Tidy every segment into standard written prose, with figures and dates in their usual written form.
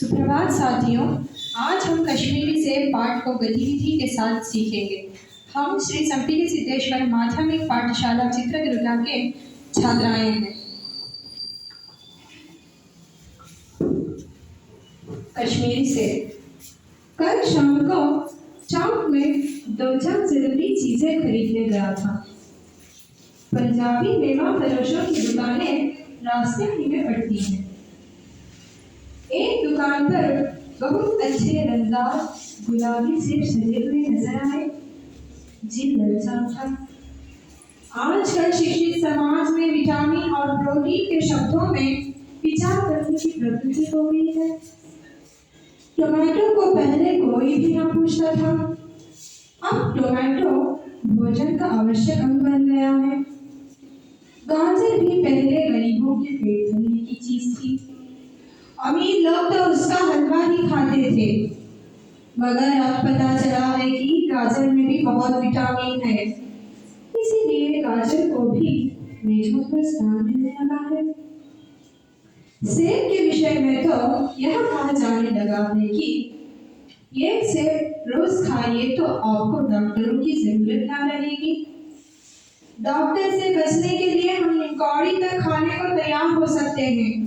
सुप्रभात साथियों, आज हम कश्मीरी से पाठ को गतिविधि के साथ सीखेंगे। हम श्री संपीली सिद्धेश्वर माध्यमिक पाठशाला चित्रदुर्गा के छात्राएं हैं। कश्मीरी से कल शाम को चौक में 2-4 जरूरी चीजें खरीदने गया था। पंजाबी मेवा फरोशों की दुकानें रास्ते ही में पड़ती हैं। एक दुकान पर बहुत अच्छे रंगदार गुलाबी सेब सजे हुए नजर आए। जी ललचा था। आजकल शिक्षित समाज में विटामिन और प्रोटीन के शब्दों में विचार करने की प्रवृत्ति हो गई है। टोमेटो को पहले कोई भी न पूछता था, अब टोमेटो भोजन का आवश्यक अंग बन गया है। गाजर भी पहले गरीबों के पेट भरने की चीज थी। अमीर लोग तो उसका हलवा ही खाते थे, मगर अब पता चला है कि गाजर में भी बहुत विटामिन है, इसीलिए गाजर को भी मेजों पर स्थान मिलने लगा है। सेब के विषय में तो यह कहा जाने लगा है कि एक सेब रोज खाइए तो आपको डॉक्टरों की जरूरत न रहेगी। डॉक्टर से बचने के लिए हम कौड़ी तक खाने को तैयार हो सकते हैं।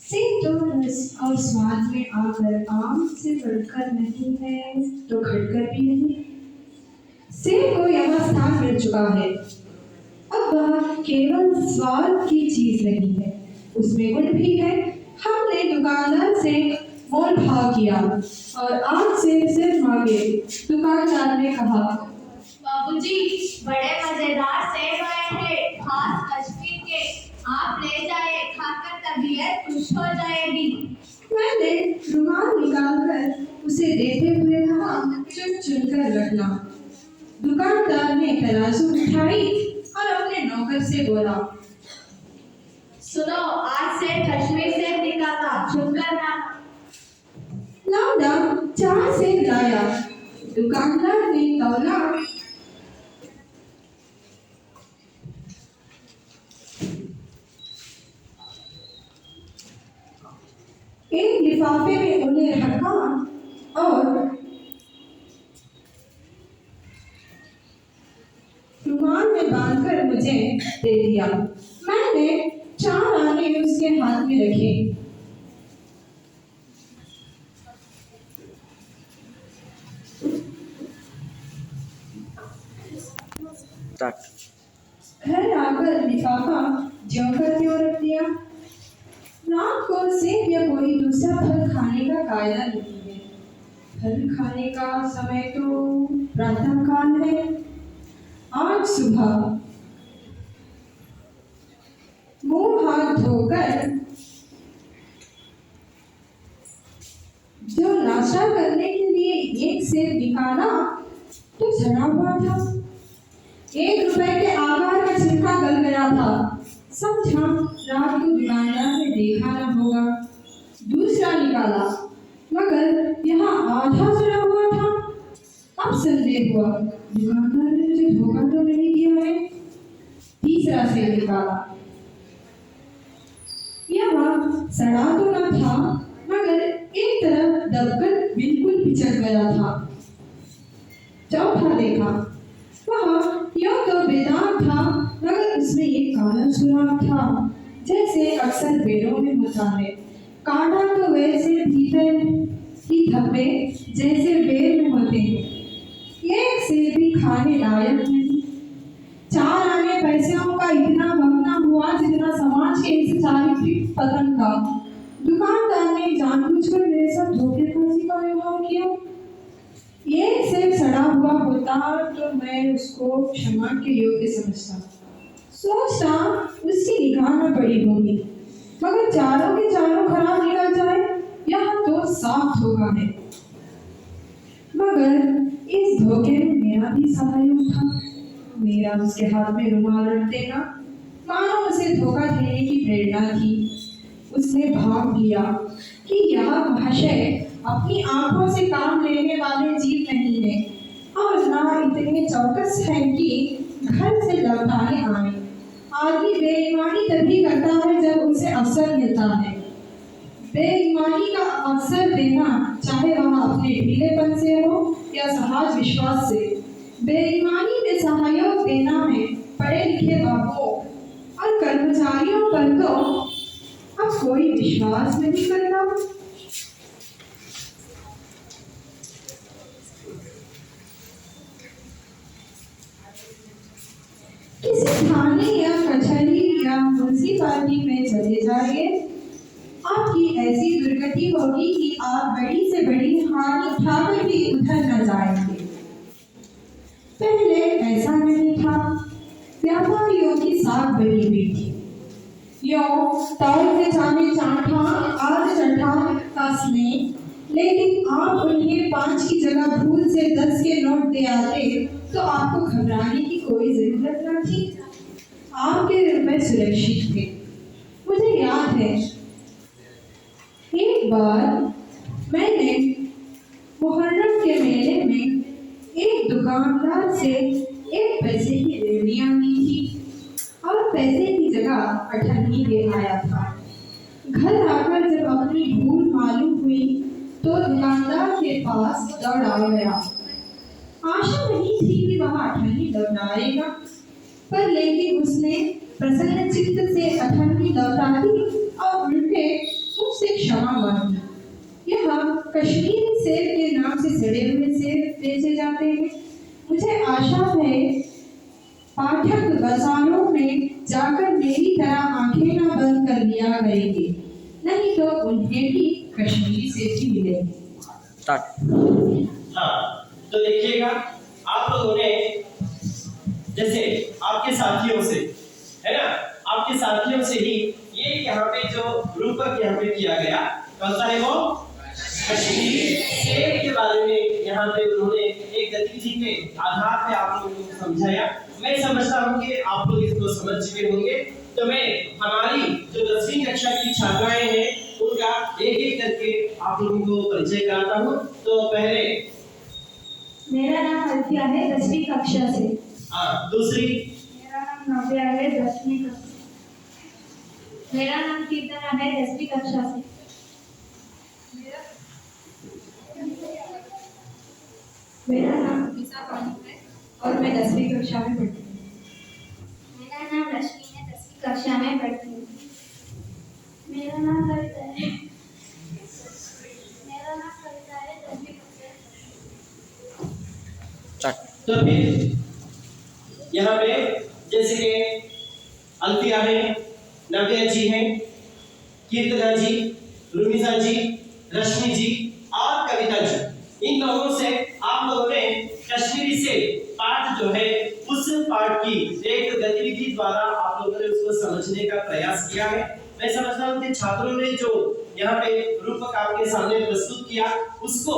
सेब तो रस और स्वाद में आकर आम से बढ़कर नहीं है तो घटकर भी नहीं। सेब को यह स्थान मिल चुका है। अब वह केवल स्वाद की चीज नहीं है, उसमें गुण भी है। हमने दुकानदार से मोल भाव किया और आज से सिर्फ मांगे। दुकानदार ने कहा, बाबूजी, बड़े मजेदार सेब आए हैं, खास कश्मीर के। आप ले जाए, खाकर तबीयत खुश हो जाएगी। मैंने रुमाल निकालकर उसे देते हुए कहा, चुन कर रखना। दुकानदार ने तराजू उठाई और अपने नौकर से बोला, सुनो, आज से कश्मीर सेब निकाला, चुनकर लाना। लौंडा 4 सेब लाया। दुकानदार ने तौला। एक लिफाफे में उन्हें रखा और रुमाल में बांधकर मुझे दे दिया। मैंने 4 आने उसके हाथ में रखे। घर आकर लिफाफा ज्यों का त्यों रख दिया। रात को सेब या कोई दूसरा फल खाने का कायदा नहीं है। फल खाने का समय तो प्रातः काल है। आज सुबह मुंह हाथ धोकर जो नाश्ता करने के लिए एक सेब निकाला तो सड़ा हुआ था। 1 रुपए के आकार का छिलका गल गया था। समझा रात को दुकानदार ने देखा न होगा। दूसरा निकाला, मगर यहाँ आधा सड़ा हुआ था। अब संदेह हुआ, दुकानदार ने मुझे धोखा तो नहीं किया है। तीसरा सेब निकाला, यहाँ सड़ा तो न था, मगर एक तरफ दबकर बिल्कुल पिचक गया था। चौथा देखा, वहाँ यूं तो बेदाग था, मगर उसमें एक काला सुराख था, जैसे अक्सर बेरों में होता है। कांटा तो वैसे भीतर ही धब्बे जैसे बेर में होते हैं। एक सेब भी खाने लायक नहीं। 4 आने पैसों का इतना वहना हुआ जितना समाज के इस चारित्रिक पतन का। दुकानदार ने जानबूझकर मेरे साथ धोखेबाजी का व्यवहार किया। एक सेब सड़ा हुआ होता तो मैं उसको क्षमा के योग्य समझता। सोचता उसकी निगाह में पड़ी होगी, मगर चारों के चारों खराब निकल जाए, यह तो साफ धोखा है। मगर इस धोखे में मेरा भी सहयोग था। मेरा उसके हाथ में रुमाल रख देना मानो उसे धोखा देने की प्रेरणा थी। उसने भाव लिया कि यह महाशय अपनी आंखों से काम लेने वाले जीव नहीं है और ना इतने चौकस हैं कि घर से लौटाने आए। आदमी बेईमानी तभी करता है जब उसे अवसर मिलता है। बेईमानी का अवसर देना, चाहे वह अपने ढीलेपन से हो या सहज विश्वास से। बेईमानी में सहयोग देना है पढ़े लिखे बाबुओं और कर्मचारियों पर तो अब कोई विश्वास नहीं करता। किसी थाने या कचहरी या म्युनिसिपालिटी में चले जाइए, आपकी ऐसी दुर्गति होगी कि आप बड़ी से बड़ी हानि उठाकर भी उधर न जाएंगे। पहले ऐसा नहीं था, व्यापारियों की साख बनी हुई थी। यो तौल के जाने चांठा आध चंठा का स्नेह, लेकिन आप उन्हें 5 की जगह भूल से 10 के नोट दे आते तो आपको घबराने की कोई जरूरत न थी। आपके रुपए सुरक्षित थे। मुझे याद है, एक बार मैंने मुहर्रम के मेले में एक दुकानदार से 1 पैसे की रेवड़ियाँ ली थी और पैसे की जगह अठन्नी ले आया था। घर आकर जब अपनी भूल मालूम हुई तो दुकानदार के पास दौड़ा गया। आशा नहीं थी कि वह अठन्नी लौटाएगा, पर लेकिन उसने प्रसन्न चित्त से अठन्नी लौटा दी और उल्टे मुझसे क्षमा मांगी। यह कश्मीरी सेब के नाम से सड़े हुए सेब बेचे जाते हैं। मुझे आशा है पाठक बाजारों में जाकर मेरी तरह आंखें न बंद कर लिया करेंगे, नहीं तो उन्हें भी कश्मीरी सेब ही मिलेंगे। हाँ, तो देखिएगा आप लोगों ने जैसे आपके साथियों से, है ना, आपके साथियों से ही ये यहाँ पे जो रूपक यहाँ पे किया गया, कौन सा है वो? कश्मीरी सेब के बारे में यहाँ पे उन्होंने एक गतिविधि के आधार पे आप लोगों को समझाया। मैं समझता हूँ कि आप लोग इसको समझ चुके होंगे। तो मैं हमारी जो 10वीं कक्षा की छात्राएं हैं उनका एक एक करके आप लोगों को परिचय कराता हूँ। तो पहले मेरा नाम अल्फिया है, 10वीं कक्षा से। दूसरी? मेरा नाम नव्या है, 10वीं कक्षा। मेरा नाम कीर्तना है, 10वीं कक्षा से। मेरा नाम विसा पानी है और मैं 10वीं कक्षा में पढ़ती हूँ। मेरा नाम रश्मि है, 10वीं कक्षा में पढ़ती हूँ। मेरा नाम कविता है। मेरा नाम कविता है, 10वीं कक्षा। तो फिर यहाँ पे जैसे कि अल्फिया है, नव्या जी हैं, कीर्तना जी, रुमिसा जी, रश्मि जी और कविता जी, इन लोगों से आप लोगों ने कश्मीरी से पाठ जो है उस पाठ की एक गतिविधि द्वारा आप लोगों ने उसको समझने का प्रयास किया है। मैं समझता हूँ कि छात्रों ने जो यहाँ पे रूपक आपके सामने प्रस्तुत किया उसको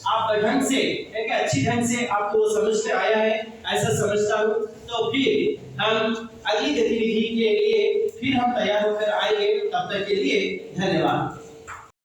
आप ढंग से, एक अच्छी ढंग से आपको वो समझ में आया है, ऐसा समझता हूँ। तो फिर हम अगली गतिविधि के लिए फिर हम तैयार होकर आएंगे। तब तक के लिए धन्यवाद।